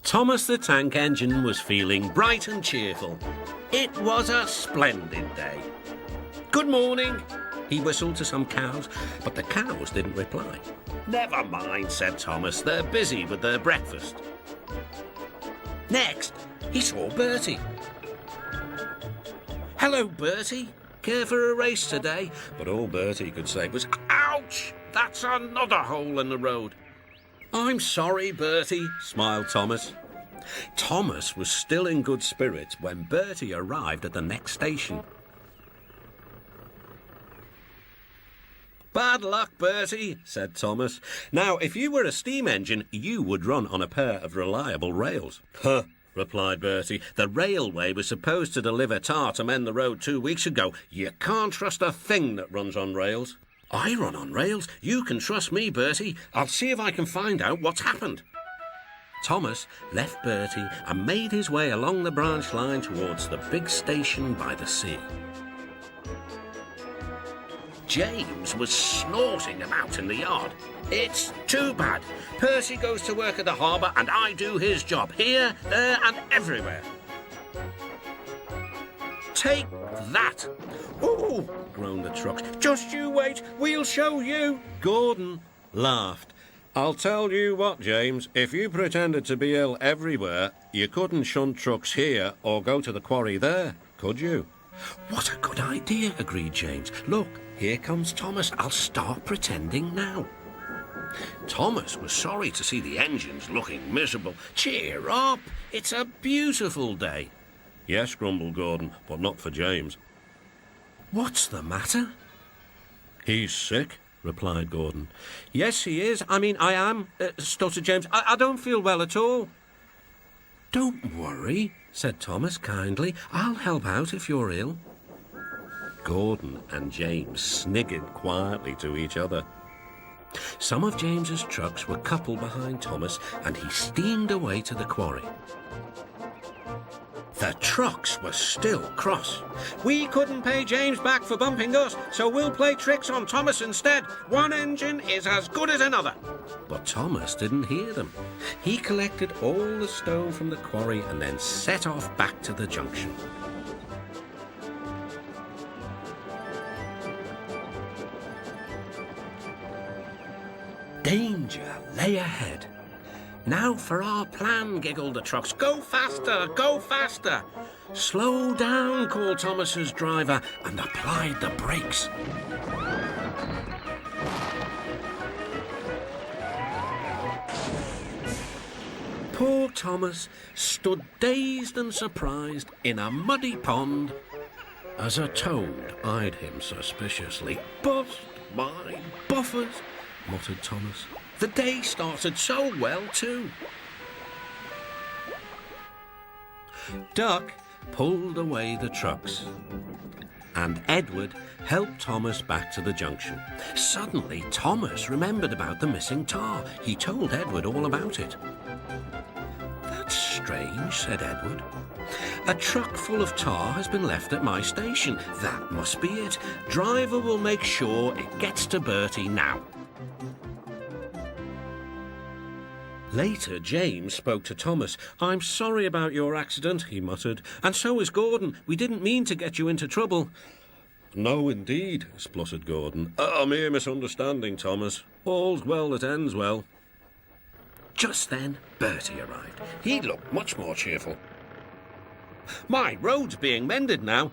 Thomas the Tank Engine was feeling bright and cheerful. It was a splendid day. "Good morning," he whistled to some cows, but the cows didn't reply. "Never mind," said Thomas, "they're busy with their breakfast." Next, he saw Bertie. "Hello, Bertie. Care for a race today?" But all Bertie could say was, "Ouch! That's another hole in the road." "I'm sorry, Bertie," smiled Thomas. Thomas was still in good spirits when Bertie arrived at the next station. "Bad luck, Bertie," said Thomas. "Now, if you were a steam engine, you would run on a pair of reliable rails." "Huh," replied Bertie. "The railway was supposed to deliver tar to mend the road 2 weeks ago. You can't trust a thing that runs on rails." "I run on rails. You can trust me, Bertie. I'll see if I can find out what's happened." Thomas left Bertie and made his way along the branch line towards the big station by the sea. James was snorting about in the yard. "It's too bad. Percy goes to work at the harbour and I do his job, here, there and everywhere." "Take that!" "Ooh!" groaned the trucks. "Just you wait, we'll show you." Gordon laughed. "I'll tell you what, James, if you pretended to be ill everywhere, you couldn't shunt trucks here or go to the quarry there, could you?" "What a good idea," agreed James. "Look, here comes Thomas. I'll start pretending now." Thomas was sorry to see the engines looking miserable. "Cheer up, it's a beautiful day." "Yes," grumbled Gordon, "but not for James." "What's the matter?" "He's sick," replied Gordon. "Yes, he is. I am," stuttered James. I don't feel well at all." "Don't worry," said Thomas kindly. "I'll help out if you're ill." Gordon and James sniggered quietly to each other. Some of James's trucks were coupled behind Thomas, and he steamed away to the quarry. The trucks were still cross. "We couldn't pay James back for bumping us, so we'll play tricks on Thomas instead. One engine is as good as another." But Thomas didn't hear them. He collected all the stone from the quarry and then set off back to the junction. Danger lay ahead. "Now for our plan," giggled the trucks. "Go faster, go faster." "Slow down," called Thomas's driver and applied the brakes. Poor Thomas stood dazed and surprised in a muddy pond as a toad eyed him suspiciously. "Bust my buffers," muttered Thomas. The day started so well, too. Duck pulled away the trucks, and Edward helped Thomas back to the junction. Suddenly, Thomas remembered about the missing tar. He told Edward all about it. "That's strange," said Edward. "A truck full of tar has been left at my station. That must be it. Driver will make sure it gets to Bertie now." Later, James spoke to Thomas. "I'm sorry about your accident," he muttered. "And so is Gordon. We didn't mean to get you into trouble." "No, indeed," spluttered Gordon. "A mere misunderstanding, Thomas. All's well that ends well." Just then, Bertie arrived. He looked much more cheerful. "My road's being mended now."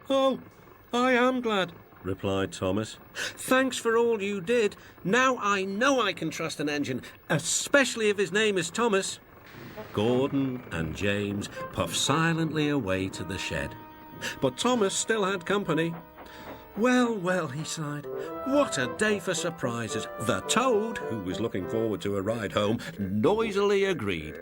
"Oh, I am glad," replied Thomas. "Thanks for all you did. Now I know I can trust an engine, especially if his name is Thomas." Gordon and James puffed silently away to the shed. But Thomas still had company. "Well, well," he sighed. "What a day for surprises." The toad, who was looking forward to a ride home, noisily agreed.